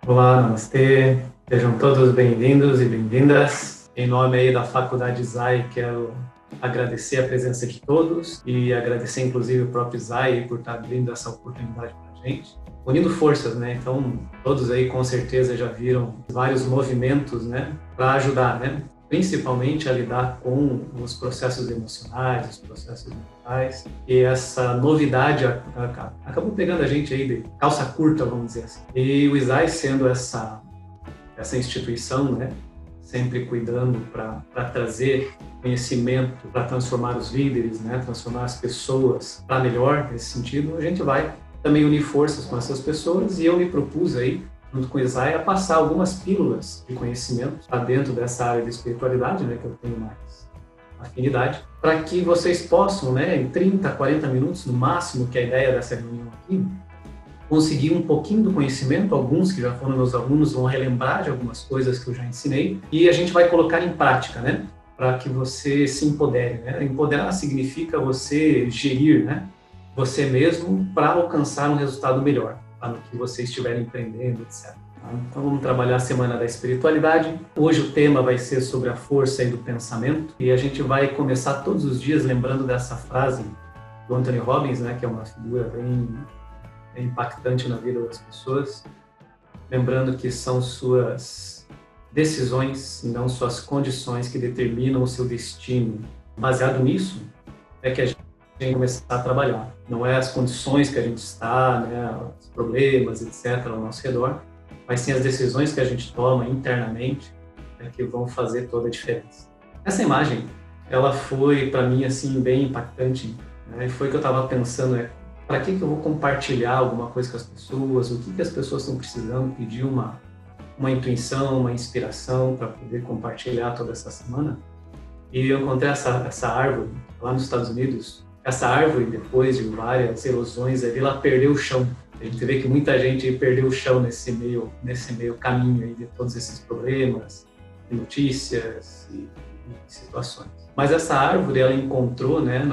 Olá, namastê. Sejam todos bem-vindos e bem-vindas. Em nome aí da Faculdade Zai, quero agradecer a presença de todos e agradecer inclusive o próprio Zai por estar abrindo essa oportunidade para a gente. Unindo forças, né? Então, todos aí com certeza já viram vários movimentos, né? Para ajudar, né? Principalmente a lidar com os processos emocionais, os processos mentais. E essa novidade acabou pegando a gente aí de calça curta, vamos dizer assim. E o ISAI sendo essa instituição, né? Sempre cuidando para trazer conhecimento, para transformar os líderes, né? Transformar as pessoas para melhor, nesse sentido, a gente vai também unir forças com essas pessoas e eu me propus aí, junto com o Isai, a passar algumas pílulas de conhecimento para dentro dessa área de espiritualidade, né, que eu tenho mais afinidade, para que vocês possam, né, em 30, 40 minutos no máximo, que é a ideia dessa reunião aqui, conseguir um pouquinho do conhecimento. Alguns que já foram meus alunos vão relembrar de algumas coisas que eu já ensinei e a gente vai colocar em prática, né, para que você se empodere, né? Empoderar significa você gerir, né, você mesmo para alcançar um resultado melhor, tá? No que você estiver empreendendo, etc. Tá? Então vamos trabalhar a Semana da Espiritualidade. Hoje o tema vai ser sobre a força aí do pensamento e a gente vai começar todos os dias lembrando dessa frase do Anthony Robbins, né, que é uma figura bem impactante na vida das pessoas, lembrando que são suas decisões e não suas condições que determinam o seu destino. Baseado nisso, é que a gente tem que começar a trabalhar. Não é as condições que a gente está, né, os problemas, etc., ao nosso redor, mas sim as decisões que a gente toma internamente, né, que vão fazer toda a diferença. Essa imagem, ela foi, para mim, assim, bem impactante, né, e foi que eu estava pensando, para que eu vou compartilhar alguma coisa com as pessoas, o que as pessoas estão precisando, pedir uma intuição, uma inspiração para poder compartilhar toda essa semana. E eu encontrei essa árvore lá nos Estados Unidos. Essa árvore, depois de várias erosões ali, ela perdeu o chão. A gente vê que muita gente perdeu o chão nesse meio caminho aí de todos esses problemas, notícias e situações. Mas essa árvore, ela encontrou, né,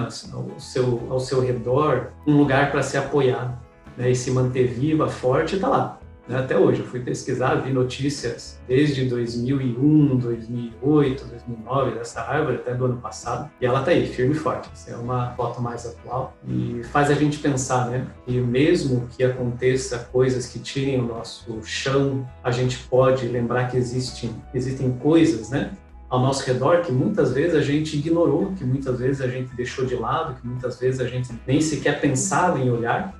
ao seu redor, um lugar para se apoiar, né, e se manter viva, forte, e está lá. Até hoje, eu fui pesquisar, vi notícias desde 2001, 2008, 2009 dessa árvore, até do ano passado, e ela está aí, firme e forte. Essa é uma foto mais atual e faz a gente pensar, né, que mesmo que aconteça coisas que tirem o nosso chão, a gente pode lembrar que existem coisas, né, ao nosso redor que muitas vezes a gente ignorou, que muitas vezes a gente deixou de lado, que muitas vezes a gente nem sequer pensava em olhar,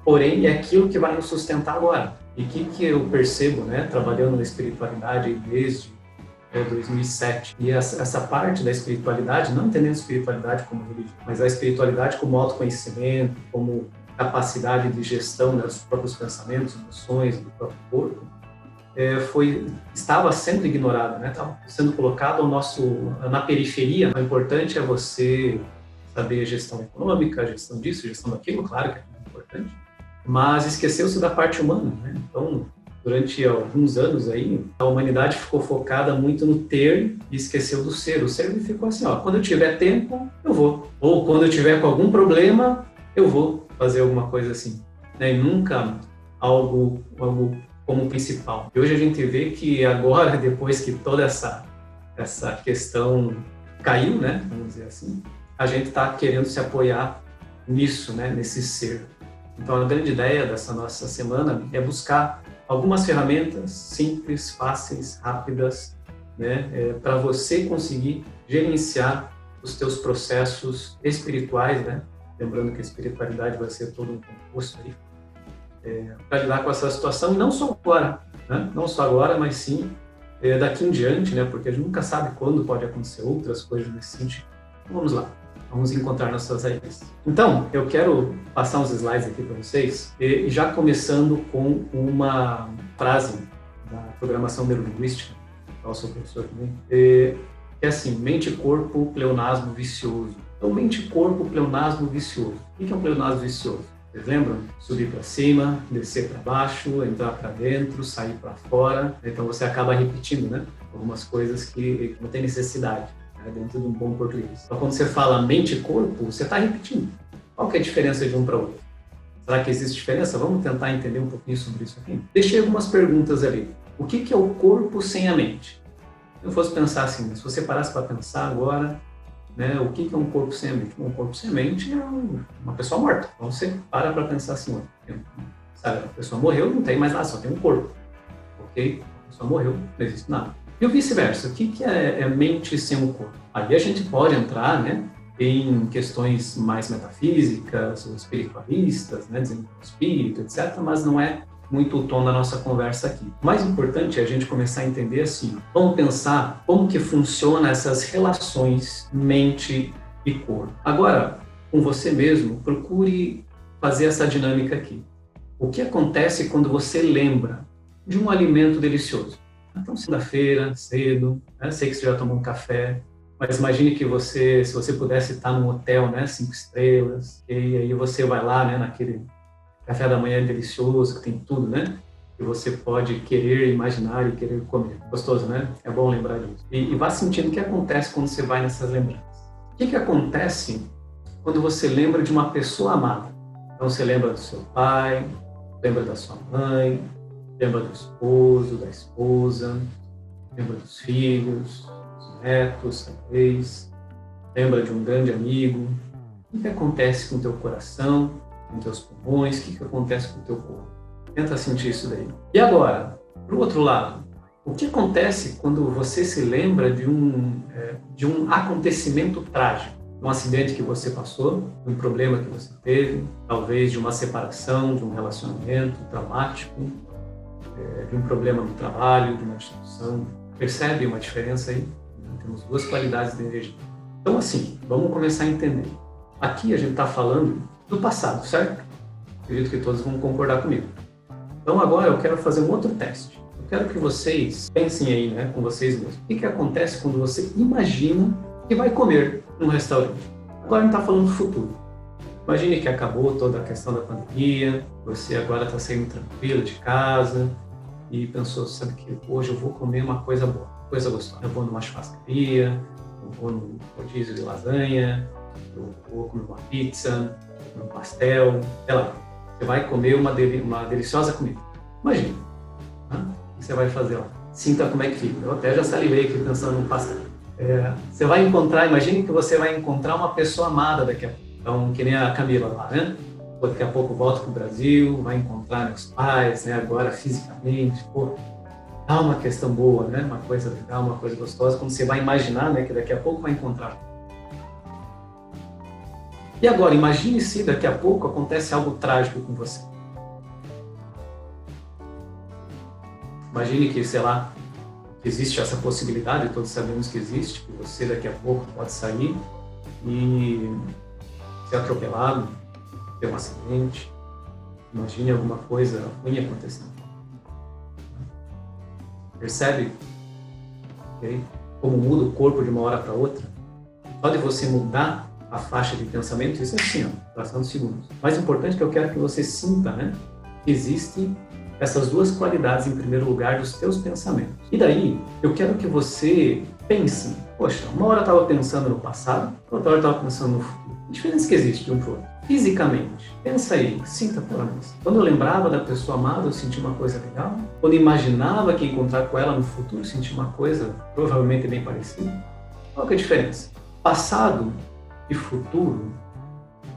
porém é aquilo que vai nos sustentar agora. E o que eu percebo, né, trabalhando na espiritualidade desde 2007, e essa parte da espiritualidade, não entendendo espiritualidade como religião, mas a espiritualidade como autoconhecimento, como capacidade de gestão, né, dos próprios pensamentos, emoções, do próprio corpo, estava sendo ignorada, né? Estava sendo colocado na periferia. O importante é você saber gestão econômica, gestão disso, gestão daquilo, claro que é muito importante, mas esqueceu-se da parte humana, né? Então, durante alguns anos aí, a humanidade ficou focada muito no ter e esqueceu do ser. O ser ficou assim, quando eu tiver tempo, eu vou. Ou quando eu tiver com algum problema, eu vou fazer alguma coisa assim, né? E nunca algo como principal. E hoje a gente vê que agora, depois que toda essa questão caiu, né, vamos dizer assim, a gente está querendo se apoiar nisso, né, nesse ser. Então, a grande ideia dessa nossa semana é buscar algumas ferramentas simples, fáceis, rápidas, né, para você conseguir gerenciar os teus processos espirituais, né, lembrando que a espiritualidade vai ser todo um concurso aí, para lidar com essa situação, e não só agora, né? Não só agora, mas sim daqui em diante, né? Porque a gente nunca sabe quando pode acontecer outras coisas nesse sentido. Então, vamos lá, vamos encontrar nossas raízes. Então, eu quero passar uns slides aqui para vocês, e já começando com uma frase da programação neurolinguística, eu sou professor também, que é assim: mente-corpo, pleonasmo vicioso. Então, mente-corpo, pleonasmo vicioso. O que é um pleonasmo vicioso? Vocês lembram? Subir para cima, descer para baixo, entrar para dentro, sair para fora. Então você acaba repetindo, né, algumas coisas que não tem necessidade, né, dentro de um bom português. Então quando você fala mente e corpo, você está repetindo. Qual que é a diferença de um para o outro? Será que existe diferença? Vamos tentar entender um pouquinho sobre isso aqui. Deixei algumas perguntas ali. O que é o corpo sem a mente? Se eu fosse pensar assim, se você parasse para pensar agora, né, o que é um corpo sem a mente? Um corpo sem a mente é uma pessoa morta. Então você para pensar assim, sabe, a pessoa morreu, não tem mais nada, só tem um corpo. Ok? A pessoa morreu, não existe nada. E o vice-versa, o que é mente sem um corpo? Aí a gente pode entrar, né, em questões mais metafísicas, ou espiritualistas, né, dizendo que é espírito, etc., mas não é muito o tom da nossa conversa aqui. O mais importante é a gente começar a entender assim, vamos pensar como que funciona essas relações mente e corpo. Agora, com você mesmo, procure fazer essa dinâmica aqui. O que acontece quando você lembra de um alimento delicioso? Então, segunda-feira, cedo, né? Sei que você já tomou um café, mas imagine que você, se você pudesse estar num hotel, né, 5 estrelas, e aí você vai lá, né, naquele café da manhã delicioso, que tem tudo, né, que você pode querer imaginar e querer comer. Gostoso, né? É bom lembrar disso. E vá sentindo o que acontece quando você vai nessas lembranças. O que acontece quando você lembra de uma pessoa amada? Então, você lembra do seu pai, lembra da sua mãe, lembra do esposo, da esposa, lembra dos filhos, dos netos, talvez, lembra de um grande amigo. O que acontece com o teu coração, com teus pulmões? O que acontece com o teu corpo? Tenta sentir isso daí. E agora, para o outro lado, o que acontece quando você se lembra de um acontecimento trágico? Um acidente que você passou, um problema que você teve, talvez de uma separação, de um relacionamento traumático, de um problema no trabalho, de uma instituição. Percebe uma diferença aí? Temos duas qualidades de energia. Então, assim, vamos começar a entender. Aqui a gente está falando do passado, certo? Acredito que todos vão concordar comigo. Então, agora eu quero fazer um outro teste. Eu quero que vocês pensem aí, né, com vocês mesmos. O que acontece quando você imagina que vai comer num restaurante? Agora a gente está falando do futuro. Imagine que acabou toda a questão da pandemia, você agora está saindo tranquilo de casa e pensou, sabe que hoje eu vou comer uma coisa boa, coisa gostosa. Eu vou numa churrascaria, eu vou num rodízio de lasanha, eu vou comer uma pizza, um pastel, sei lá. Você vai comer uma deliciosa comida. Imagina, né? O que você vai fazer lá? Sinta como é que fica. Eu até já salivei aqui pensando no pastel. Você vai encontrar, imagine que você vai encontrar uma pessoa amada daqui a pouco. Então, que nem a Camila lá, né? Daqui a pouco volta para o Brasil, vai encontrar meus pais, né? Agora fisicamente, pô, dá uma questão boa, né? Uma coisa legal, uma coisa gostosa, quando você vai imaginar, né? Que daqui a pouco vai encontrar. E agora, imagine se daqui a pouco acontece algo trágico com você. Imagine que, sei lá, existe essa possibilidade, todos sabemos que existe, que você daqui a pouco pode sair e ser atropelado, ter um acidente. Imagine alguma coisa ruim acontecendo. Percebe? Okay? Como muda o corpo de uma hora para outra? Só de você mudar a faixa de pensamento, isso é assim, ó, fração de segundos. O mais importante é que eu quero que você sinta, né, que existem essas duas qualidades em primeiro lugar dos teus pensamentos. E daí, eu quero que você pense, poxa, uma hora eu estava pensando no passado, outra hora eu estava pensando no futuro. A diferença que existe de um para o outro. Fisicamente, pensa aí, sinta por nós. Quando eu lembrava da pessoa amada, eu senti uma coisa legal. Quando eu imaginava que ia encontrar com ela no futuro, eu senti uma coisa provavelmente bem parecida. Qual que é a diferença? Passado e futuro,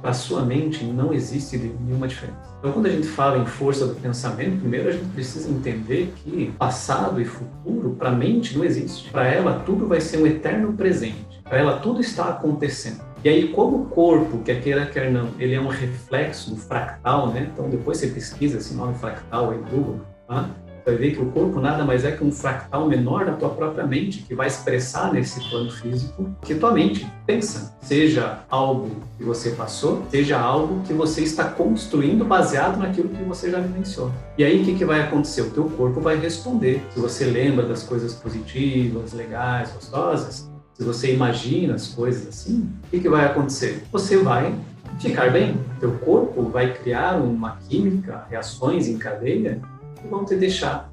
para a sua mente, não existe nenhuma diferença. Então, quando a gente fala em força do pensamento, primeiro a gente precisa entender que passado e futuro, para a mente, não existe. Para ela, tudo vai ser um eterno presente. Para ela, tudo está acontecendo. E aí, como o corpo, quer queira, quer não, ele é um reflexo, um fractal, né? Então, depois você pesquisa esse nome fractal aí no Google, tá? Você vai ver que o corpo nada mais é que um fractal menor da tua própria mente, que vai expressar nesse plano físico que tua mente pensa. Seja algo que você passou, seja algo que você está construindo baseado naquilo que você já vivenciou. E aí, o que vai acontecer? O teu corpo vai responder. Se você lembra das coisas positivas, legais, gostosas, se você imagina as coisas assim, o que vai acontecer? Você vai ficar bem. Teu corpo vai criar uma química, reações em cadeia, que vão te deixar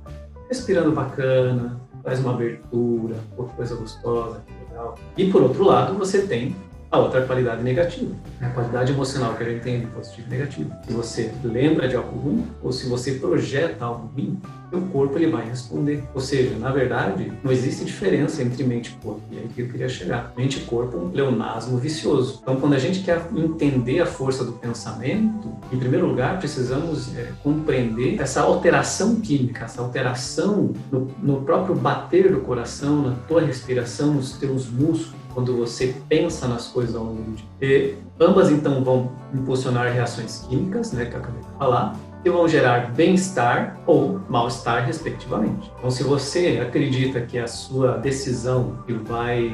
respirando bacana, faz uma abertura, outra coisa gostosa, legal. E por outro lado, você tem A outra qualidade negativa, a qualidade emocional que a gente tem de positivo e negativo. Se você lembra de algo ruim ou se você projeta algo ruim, o corpo ele vai responder. Ou seja, na verdade, não existe diferença entre mente e corpo. E é aí que eu queria chegar. Mente e corpo é um pleonasmo vicioso. Então, quando a gente quer entender a força do pensamento, em primeiro lugar, precisamos compreender essa alteração química, essa alteração no próprio bater do coração, na tua respiração, nos teus músculos, quando você pensa nas coisas ao longo do dia. E ambas, então, vão impulsionar reações químicas, né, que eu acabei de falar, que vão gerar bem-estar ou mal-estar, respectivamente. Então, se você acredita que a sua decisão que vai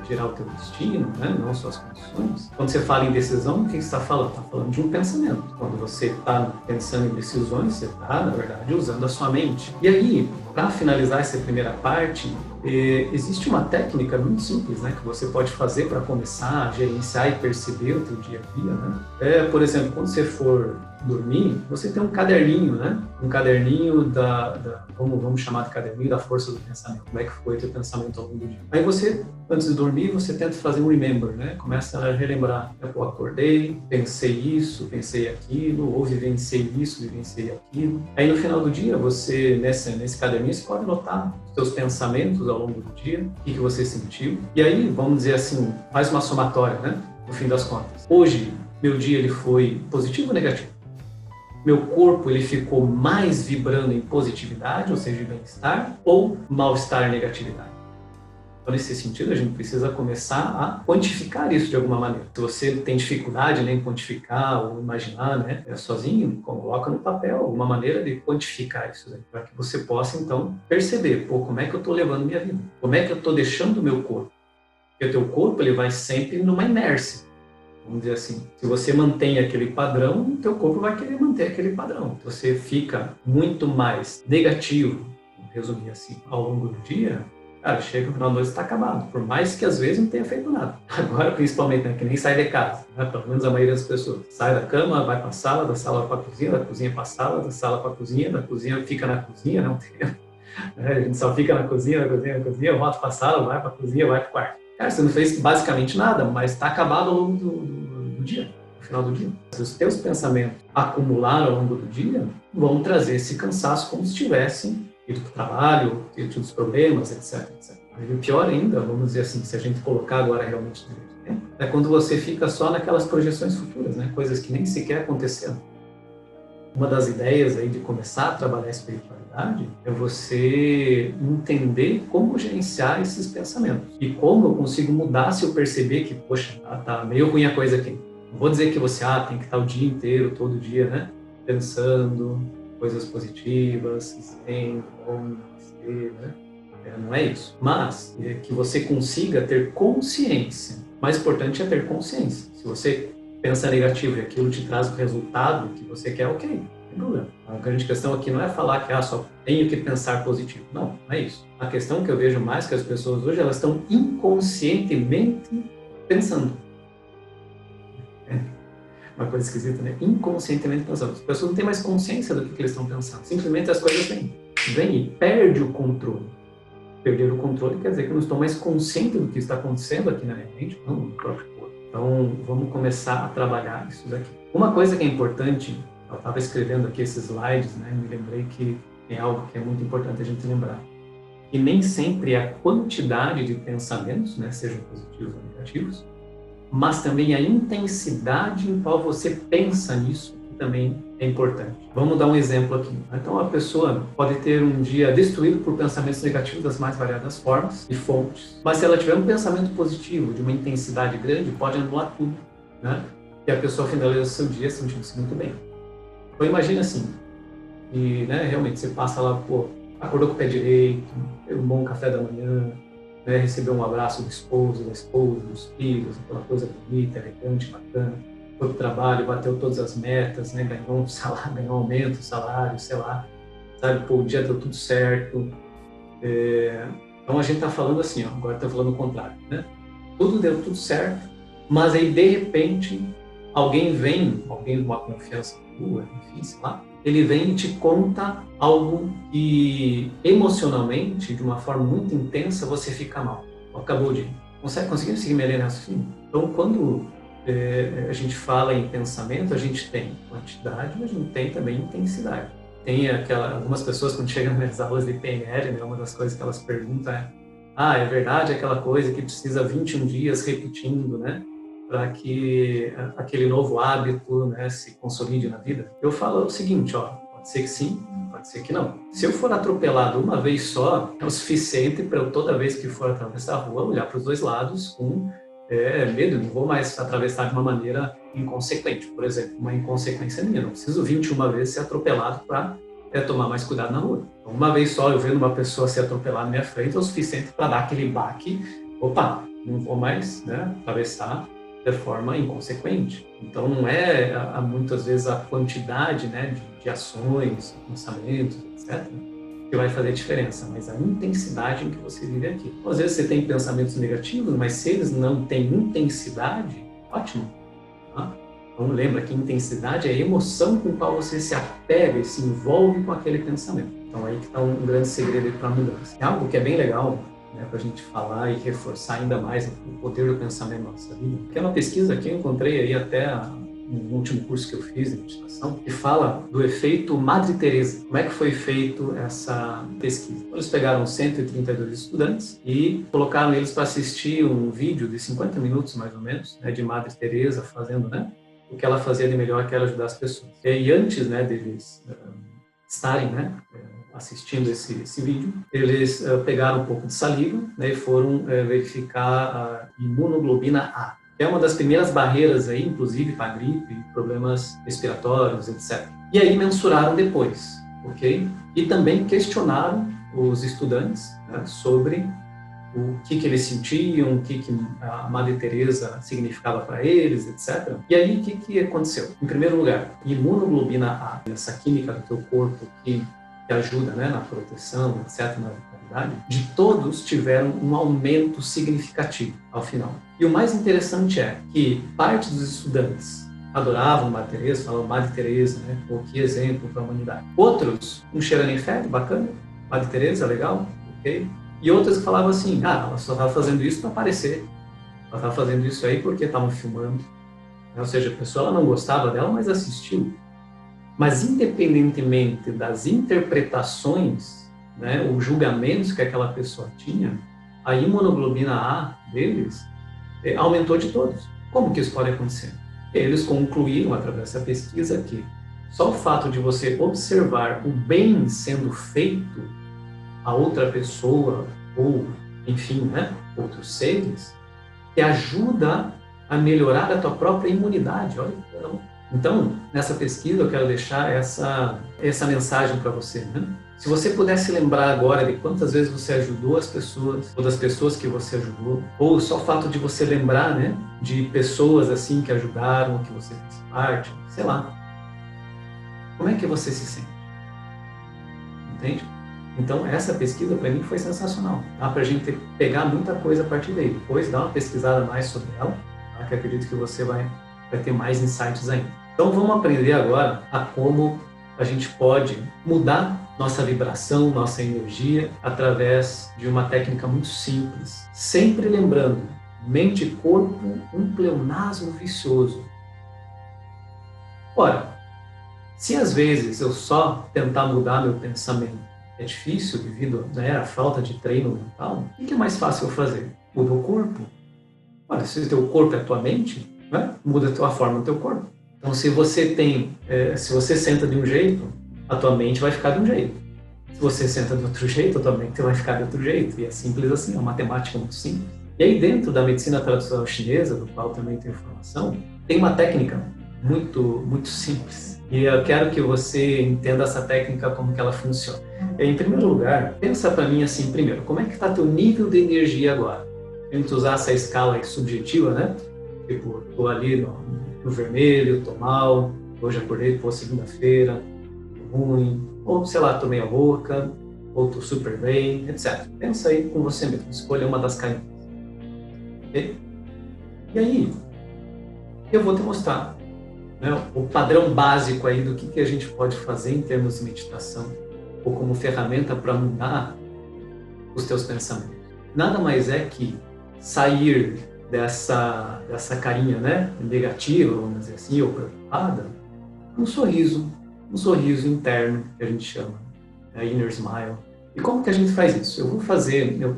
gerar o teu destino, né, não suas condições, quando você fala em decisão, o que você está falando? Está falando de um pensamento. Quando você está pensando em decisões, você está, na verdade, usando a sua mente. E aí, para finalizar essa primeira parte, existe uma técnica muito simples, né, que você pode fazer para começar a gerenciar e perceber o teu dia a dia, né? Por exemplo, quando você for dormir, você tem um caderninho, né? Um caderninho vamos chamar de caderninho da força do pensamento. Como é que foi o teu pensamento ao longo do dia? Aí você, antes de dormir, você tenta fazer um remember, né? Começa a relembrar. Eu acordei, pensei isso, pensei aquilo, ou vivenciei isso, vivenciei aquilo. Aí no final do dia, você, nesse caderninho, você pode notar os seus pensamentos ao longo do dia, o que você sentiu. E aí, vamos dizer assim, faz uma somatória, né? No fim das contas. Hoje, meu dia ele foi positivo ou negativo? Meu corpo ele ficou mais vibrando em positividade, ou seja, bem-estar, ou mal-estar e negatividade? Então, nesse sentido, a gente precisa começar a quantificar isso de alguma maneira. Se você tem dificuldade em quantificar ou imaginar, né, sozinho, coloca no papel alguma maneira de quantificar isso, para que você possa, então, perceber, como é que eu estou levando minha vida? Como é que eu estou deixando o meu corpo? Porque o teu corpo ele vai sempre numa inércia. Vamos dizer assim, se você mantém aquele padrão, o teu corpo vai querer manter aquele padrão. Se você fica muito mais negativo, vamos resumir assim, ao longo do dia, cara, chega no final da noite e está acabado. Por mais que às vezes não tenha feito nada. Agora, principalmente, né, que nem sai de casa, né, pelo menos a maioria das pessoas. Sai da cama, vai para a sala, da sala para a cozinha, da cozinha para a sala, da sala para a cozinha, da cozinha fica na cozinha, não tem. A gente só fica na cozinha, volta para a sala, vai para a cozinha, vai para o quarto. Cara, você não fez basicamente nada, mas está acabado ao longo do dia, no final do dia. Se os teus pensamentos acumularam ao longo do dia, vão trazer esse cansaço como se tivessem ido para o trabalho, tido os problemas, etc, etc. E o pior ainda, vamos dizer assim, se a gente colocar agora realmente no tempo, é quando você fica só naquelas projeções futuras, né? Coisas que nem sequer aconteceram. Uma das ideias aí de começar a trabalhar a espiritualidade é você entender como gerenciar esses pensamentos e como eu consigo mudar se eu perceber que, poxa, tá meio ruim a coisa aqui. Não vou dizer que você tem que estar o dia inteiro, todo dia, né, pensando coisas positivas, dizendo como você, né? Não é isso. Mas que você consiga ter consciência. O mais importante é ter consciência. Se você pensa negativo e aquilo te traz o resultado que você quer, ok, não tem problema. A grande questão aqui não é falar que só tenho que pensar positivo. Não é isso. A questão que eu vejo mais que as pessoas hoje, elas estão inconscientemente pensando. Uma coisa esquisita, né? Inconscientemente pensando. As pessoas não têm mais consciência do que eles estão pensando. Simplesmente as coisas vêm e perde o controle. Perder o controle quer dizer que eu não estou mais consciente do que está acontecendo aqui na minha mente, não no próprio corpo. Então, vamos começar a trabalhar isso daqui. Uma coisa que é importante, eu estava escrevendo aqui esses slides, né? Me lembrei que tem algo que é muito importante a gente lembrar. E nem sempre é a quantidade de pensamentos, né, sejam positivos ou negativos, mas também a intensidade em qual você pensa nisso, que também é importante. Vamos dar um exemplo aqui. Então, a pessoa pode ter um dia destruído por pensamentos negativos das mais variadas formas e fontes, mas se ela tiver um pensamento positivo, de uma intensidade grande, pode anular tudo, né? E a pessoa finaliza o seu dia sentindo-se muito bem. Então, imagina assim, e né, realmente você passa lá, acordou com o pé direito, teve um bom café da manhã, né, recebeu um abraço do esposo, da esposa, dos filhos, aquela coisa bonita, elegante, bacana, foi para o trabalho, bateu todas as metas, né, ganhou um salário, ganhou um aumento, salário, sei lá, sabe, o dia deu tudo certo. Então a gente está falando assim, agora está falando o contrário, né? Tudo deu tudo certo, mas aí de repente alguém com uma confiança tua, enfim, sei lá, ele vem e te conta algo que emocionalmente, de uma forma muito intensa, você fica mal. Acabou de... Conseguiu seguir minha linha de raciocínio? Então, quando a gente fala em pensamento, a gente tem quantidade, mas a gente tem também intensidade. Tem algumas pessoas, quando chegam nas aulas de PNL, né, uma das coisas que elas perguntam é verdade aquela coisa que precisa 21 dias repetindo, né, para que aquele novo hábito, né, se consolide na vida? Eu falo o seguinte, pode ser que sim, pode ser que não. Se eu for atropelado uma vez só, é o suficiente para eu, toda vez que for atravessar a rua, olhar para os dois lados com medo, não vou mais atravessar de uma maneira inconsequente. Por exemplo, uma inconsequência minha, não preciso 21 vezes ser atropelado para tomar mais cuidado na rua. Então, uma vez só eu vendo uma pessoa ser atropelada na minha frente é o suficiente para dar aquele baque, opa, não vou mais, né, atravessar de forma inconsequente. Então não é muitas vezes a quantidade, né, de ações, pensamentos, etc., que vai fazer diferença, mas a intensidade em que você vive aqui. Às vezes você tem pensamentos negativos, mas se eles não têm intensidade, ótimo. Tá? Então lembra que intensidade é a emoção com a qual você se apega e se envolve com aquele pensamento. Então aí que está um grande segredo para a mudança. É algo que é bem legal, né, para a gente falar e reforçar ainda mais o poder do pensamento na nossa vida. Que é uma pesquisa que eu encontrei aí até no último curso que eu fiz de meditação, que fala do efeito Madre Teresa. Como é que foi feito essa pesquisa? Eles pegaram 132 estudantes e colocaram eles para assistir um vídeo de 50 minutos, mais ou menos, né, de Madre Teresa fazendo, né, o que ela fazia de melhor, que era ajudar as pessoas. E antes, né, deles estarem, né, assistindo esse vídeo, eles pegaram um pouco de saliva, né, e foram verificar a imunoglobina A, que é uma das primeiras barreiras aí, inclusive para gripe, problemas respiratórios, etc. E aí mensuraram depois, ok? E também questionaram os estudantes, né, sobre o que eles sentiam, o que a Madre Teresa significava para eles, etc. E aí, o que aconteceu? Em primeiro lugar, imunoglobina A, essa química do teu corpo que ajuda, né, na proteção, etc., na vitalidade, de todos tiveram um aumento significativo ao final. E o mais interessante é que parte dos estudantes adoravam Madre Teresa, falavam Madre Teresa, né, pô, que exemplo para a humanidade. Outros, um cheirando em fé, bacana, Madre Teresa, legal, ok? E outros que falavam assim, ela só estava fazendo isso para aparecer, ela estava fazendo isso aí porque estavam filmando. Ou seja, a pessoa ela não gostava dela, mas assistiu. Mas independentemente das interpretações, né, ou julgamentos que aquela pessoa tinha, a imunoglobina A deles aumentou de todos. Como que isso pode acontecer? Eles concluíram, através dessa pesquisa, que só o fato de você observar o bem sendo feito a outra pessoa, ou, enfim, né, outros seres, te ajuda a melhorar a tua própria imunidade. Olha que legal. Então, nessa pesquisa, eu quero deixar essa mensagem para você, né? Se você pudesse lembrar agora de quantas vezes você ajudou as pessoas, ou das pessoas que você ajudou, ou só o fato de você lembrar, né, de pessoas assim que ajudaram, que você fez parte, sei lá. Como é que você se sente? Entende? Então, essa pesquisa para mim foi sensacional. Dá para a gente pegar muita coisa a partir daí. Depois, dá uma pesquisada mais sobre ela, tá? Que acredito que você vai ter mais insights ainda. Então, vamos aprender agora a como a gente pode mudar nossa vibração, nossa energia, através de uma técnica muito simples. Sempre lembrando, mente e corpo, um pleonasmo vicioso. Ora, se às vezes eu só tentar mudar meu pensamento é difícil devido, né, à falta de treino mental, o que é mais fácil eu fazer? Muda o corpo. Olha, se o teu corpo é a tua mente, né, muda a tua forma do teu corpo. Então, se você senta de um jeito, a tua mente vai ficar de um jeito. Se você senta de outro jeito, a tua mente vai ficar de outro jeito. E é simples assim, é uma matemática muito simples. E aí, dentro da medicina tradicional chinesa, do qual também tenho formação, tem uma técnica muito, muito simples. E eu quero que você entenda essa técnica, como que ela funciona. Em primeiro lugar, pensa para mim assim, primeiro, como é que está teu nível de energia agora? A gente usar essa escala aí subjetiva, né? Tipo, tô ali no vermelho, tô mal, hoje acordei, pô, segunda-feira, tô ruim, ou sei lá, tô meia louca, ou tô super bem, etc. Pensa aí com você mesmo, escolha uma das caixinhas. Okay? E aí, eu vou te mostrar, né, o padrão básico aí do que a gente pode fazer em termos de meditação, ou como ferramenta para mudar os teus pensamentos. Nada mais é que sair dessa carinha, né, negativa, vamos dizer assim, ou preocupada, um sorriso interno que a gente chama, né, inner smile. E como que a gente faz isso? Eu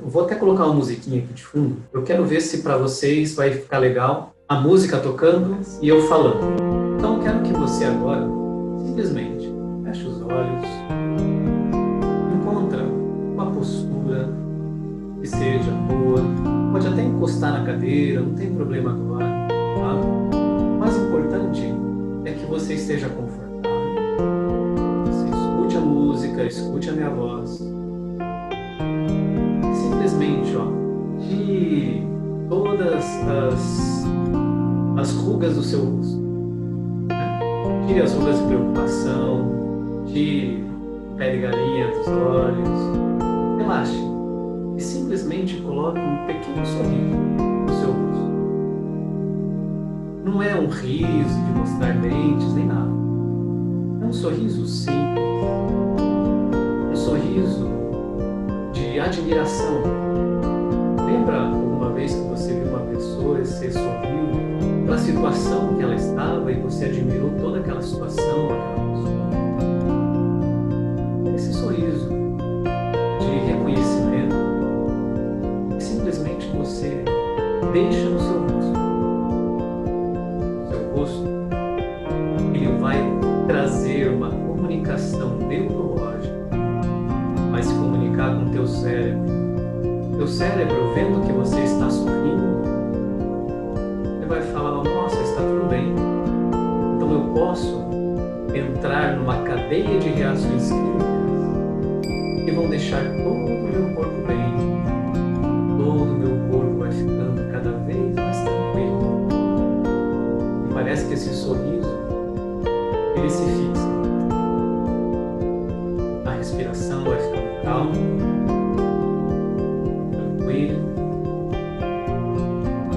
vou até colocar uma musiquinha aqui de fundo. Eu quero ver se para vocês vai ficar legal a música tocando e eu falando. Então eu quero que você agora simplesmente feche os olhos, encontra uma postura que seja boa, pode até encostar na cadeira, não tem problema agora, tá? O mais importante é que você esteja confortável, você escute a música, escute a minha voz, simplesmente, ó, tire todas as rugas do seu rosto, né? Tire as rugas de preocupação, tire o pé de galinha dos olhos, relaxe e simplesmente coloque um pequeno sorriso no seu rosto. Não é um riso de mostrar dentes nem nada, é um sorriso simples, um sorriso de admiração. Lembra alguma vez que você viu uma pessoa e você sorriu pela situação que ela estava e você admirou toda aquela situação daquela pessoa? Esse sorriso de reconhecimento que simplesmente você deixa no seu rosto. O seu rosto, ele vai trazer uma comunicação neurológica, vai se comunicar com o teu cérebro. Teu cérebro, vendo que você está sorrindo, ele vai falar: nossa, está tudo bem. Então eu posso entrar numa cadeia de reações químicas que vão deixar todo o meu corpo bem. Todo o meu corpo vai ficando cada vez mais tranquilo. E parece que esse sorriso, ele se fixa. A respiração vai ficando calma,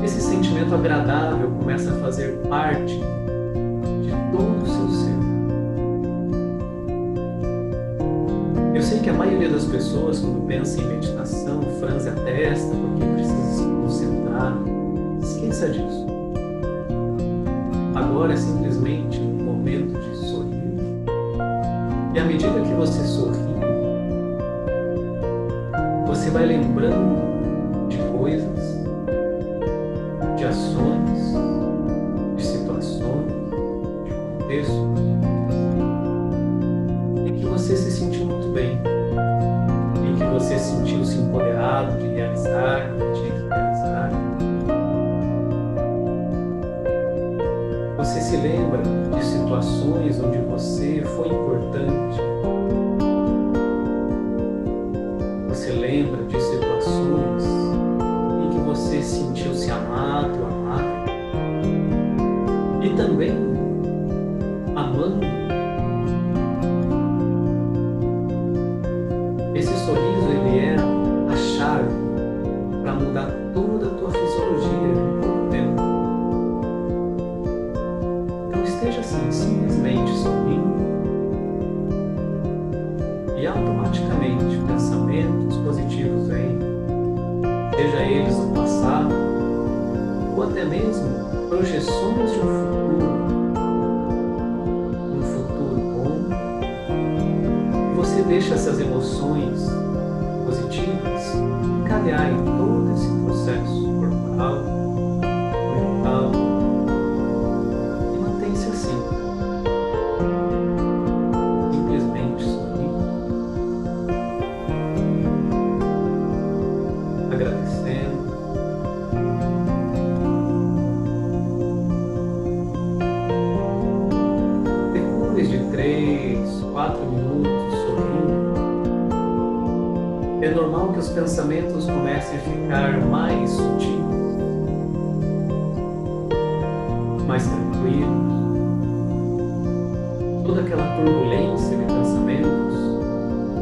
esse sentimento agradável começa a fazer parte de todo o seu ser. Eu sei que a maioria das pessoas, quando pensa em meditação, franze a testa porque precisa se concentrar. Esqueça disso. Agora é simplesmente um momento de sorrir. E à medida que você sorri, você vai lembrando de coisas, de ações, de situações, de contextos, em que você se sentiu muito bem, em que você sentiu-se empoderado de realizar o que tinha que realizar. Você se lembra de situações onde você foi importante. Você lembra de situações em que você sentiu-se amado, amada, e também amando. Esse sorriso, ele é a chave para mudar toda a tua fisiologia em pouco tempo. Então esteja assim, simplesmente sorrindo, e automaticamente pensamentos positivos vêm, seja eles no passado ou até mesmo projeções de um futuro bom, e você deixa essas emoções positivas encadearem todo esse processo corporal, mental, e mantém-se assim, simplesmente sorrindo, agradecendo, depois de 3, 4 minutos sorrindo, é normal que os pensamentos comecem a ficar mais sutis, mais tranquilos. Toda aquela turbulência de pensamentos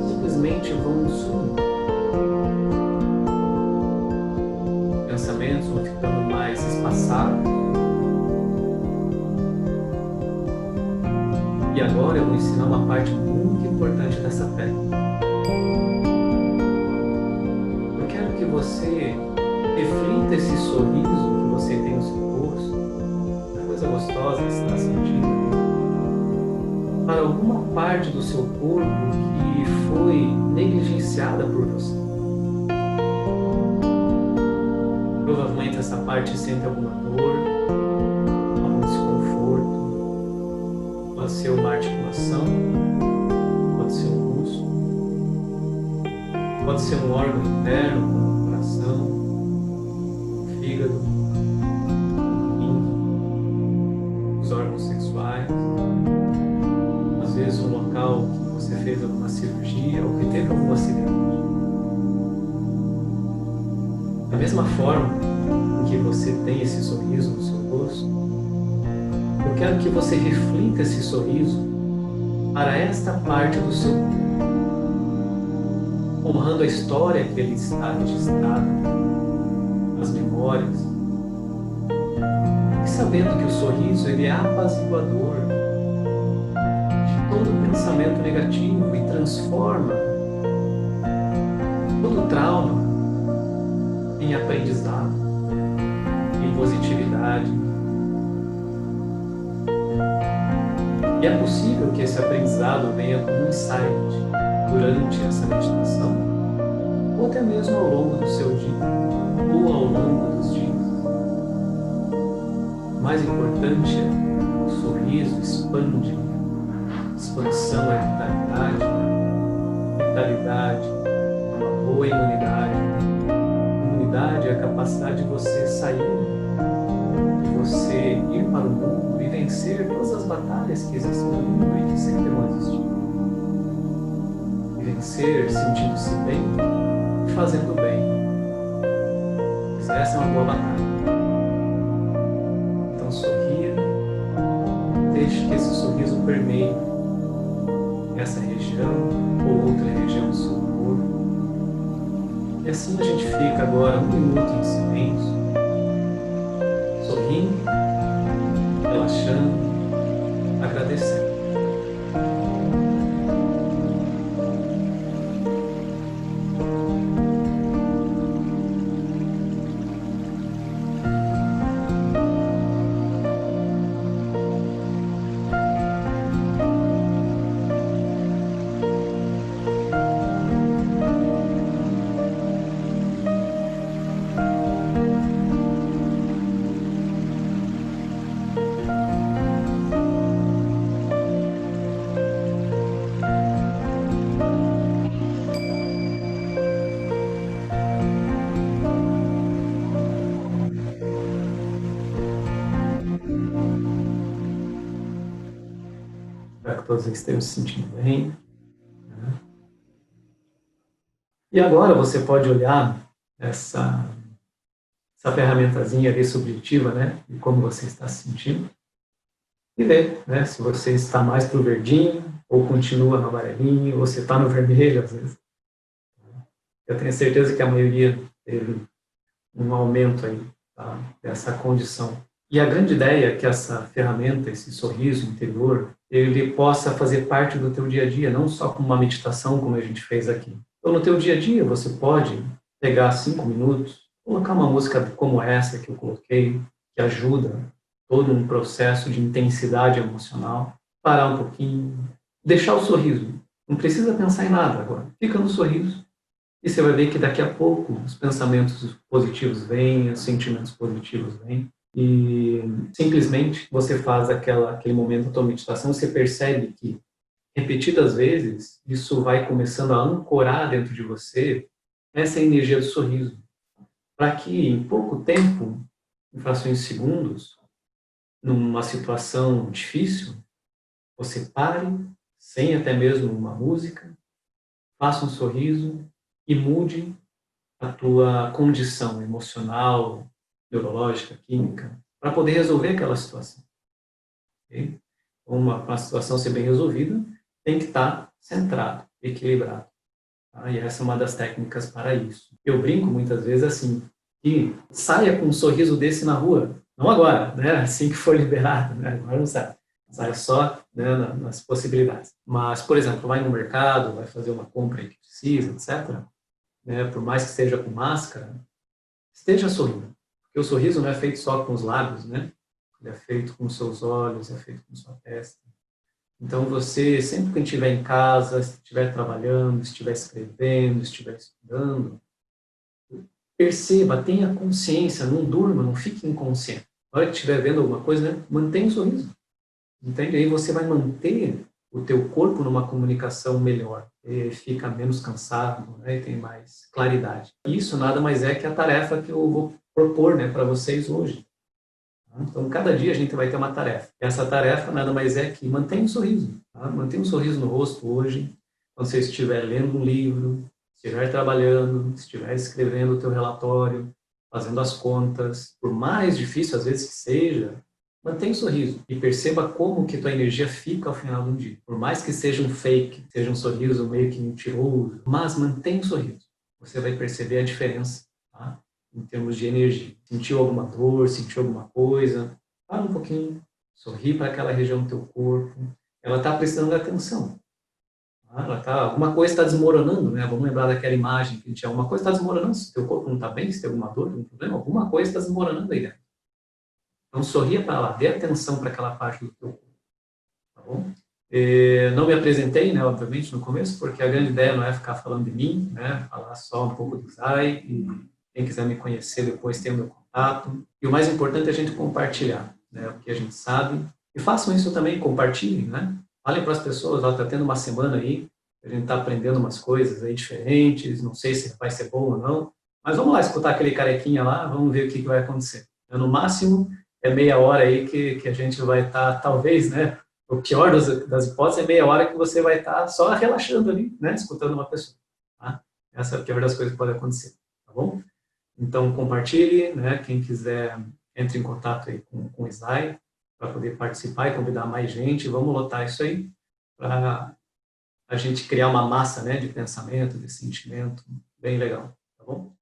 simplesmente vão sumindo. Os pensamentos vão ficando mais espaçados. E agora eu vou ensinar uma parte muito importante dessa técnica. Eu quero que você reflita esse sorriso que você tem no seu rosto, a coisa gostosa que você está sentindo, para alguma parte do seu corpo que foi negligenciada por você. Provavelmente essa parte sente alguma dor, algum desconforto. Pode ser uma articulação, pode ser um músculo, pode ser um órgão interno, como o coração, o fígado, o rim, os órgãos sexuais. Às vezes um local que você fez alguma cirurgia ou que teve algum acidente. Da mesma forma que você tem esse sorriso no seu rosto, eu quero que você reflita esse sorriso para esta parte do seu corpo, honrando a história que ele está registrada, as memórias, e sabendo que o sorriso ele é apaziguador de todo pensamento negativo e transforma todo trauma em aprendizado, em positividade. E é possível que esse aprendizado venha como um insight durante essa meditação, ou até mesmo ao longo do seu dia, ou ao longo dos dias. O mais importante é o sorriso expande, expansão é vitalidade, vitalidade é uma boa imunidade. Imunidade é a capacidade de você sair, de você ir para o mundo e vencer todas as batalhas que existem no mundo e que sempre vão existir. E vencer sentindo-se bem e fazendo bem. Pois essa é uma boa batalha. Então sorria, deixe que esse sorriso permeie essa região ou outra região do seu corpo. E assim a gente fica agora 1 minuto em silêncio, sorrindo, relaxando, agradecendo. Espero que todos estejam se sentindo bem. E agora você pode olhar essa ferramentazinha ali subjetiva, né, de como você está se sentindo, e ver, né, se você está mais para o verdinho, ou continua no amarelinho, ou você está no vermelho, às vezes. Eu tenho certeza que a maioria teve um aumento aí, tá, dessa condição. E a grande ideia é que essa ferramenta, esse sorriso interior, ele possa fazer parte do teu dia a dia, não só como uma meditação, como a gente fez aqui. Então, no teu dia a dia, você pode pegar 5 minutos, colocar uma música como essa que eu coloquei, que ajuda todo um processo de intensidade emocional, parar um pouquinho, deixar o sorriso. Não precisa pensar em nada agora. Fica no sorriso e você vai ver que daqui a pouco os pensamentos positivos vêm, os sentimentos positivos vêm. E simplesmente você faz aquele momento da tua meditação, você percebe que repetidas vezes isso vai começando a ancorar dentro de você essa energia do sorriso, para que em pouco tempo, em frações de segundos, numa situação difícil, você pare, sem até mesmo uma música, faça um sorriso e mude a tua condição emocional, neurológica, química, para poder resolver aquela situação. Okay? Uma situação ser bem resolvida, tem que estar centrado, equilibrado. Tá? E essa é uma das técnicas para isso. Eu brinco muitas vezes assim, que saia com um sorriso desse na rua, não agora, né? Assim que for liberado, né? Agora não sai. Sai só, né, nas possibilidades. Mas, por exemplo, vai no mercado, vai fazer uma compra que precisa, etc., né? Por mais que esteja com máscara, esteja sorrindo. Porque o sorriso não é feito só com os lábios, né? Ele é feito com os seus olhos, é feito com sua testa. Então, você, sempre que estiver em casa, estiver trabalhando, estiver escrevendo, estiver estudando, perceba, tenha consciência, não durma, não fique inconsciente. Na hora que estiver vendo alguma coisa, né, mantenha o sorriso. Entende? Aí você vai manter o teu corpo numa comunicação melhor, e fica menos cansado, né, e tem mais claridade. Isso nada mais é que a tarefa que eu vou propor, né, para vocês hoje. Então, cada dia a gente vai ter uma tarefa. Essa tarefa nada mais é que mantenha um sorriso. Tá? Mantenha um sorriso no rosto hoje, quando você estiver lendo um livro, estiver trabalhando, estiver escrevendo o teu relatório, fazendo as contas, por mais difícil às vezes que seja, mantenha um sorriso e perceba como que tua energia fica ao final do dia. Por mais que seja um fake, seja um sorriso meio que mentiroso, mas mantenha um sorriso. Você vai perceber a diferença, tá? Em termos de energia. Sentiu alguma dor, sentiu alguma coisa, para um pouquinho, sorri para aquela região do teu corpo, ela está prestando atenção. Alguma coisa está desmoronando, né? Vamos lembrar daquela imagem que tinha, alguma coisa está desmoronando, se o teu corpo não está bem, se tem alguma dor, algum problema, alguma coisa está desmoronando aí dentro. Então sorria para lá, dê atenção para aquela parte do teu corpo, tá bom? Não me apresentei, né, obviamente, no começo, porque a grande ideia não é ficar falando de mim, né, falar só um pouco do Zai, e quem quiser me conhecer depois tem o meu contato. E o mais importante é a gente compartilhar, né, o que a gente sabe. E façam isso também, compartilhem, né? Falem para as pessoas, ó, está tendo uma semana aí, a gente está aprendendo umas coisas aí diferentes, não sei se vai ser bom ou não, mas vamos lá escutar aquele carequinha lá, vamos ver o que vai acontecer. No máximo, é meia hora aí que a gente vai estar, talvez, né, o pior das hipóteses é meia hora que você vai estar só relaxando ali, né, escutando uma pessoa. Tá? Essa é a pior das coisas que pode acontecer, tá bom? Então, compartilhe, né, quem quiser, entre em contato aí com o Isai, para poder participar e convidar mais gente. Vamos lotar isso aí, para a gente criar uma massa, né, de pensamento, de sentimento, bem legal, tá bom?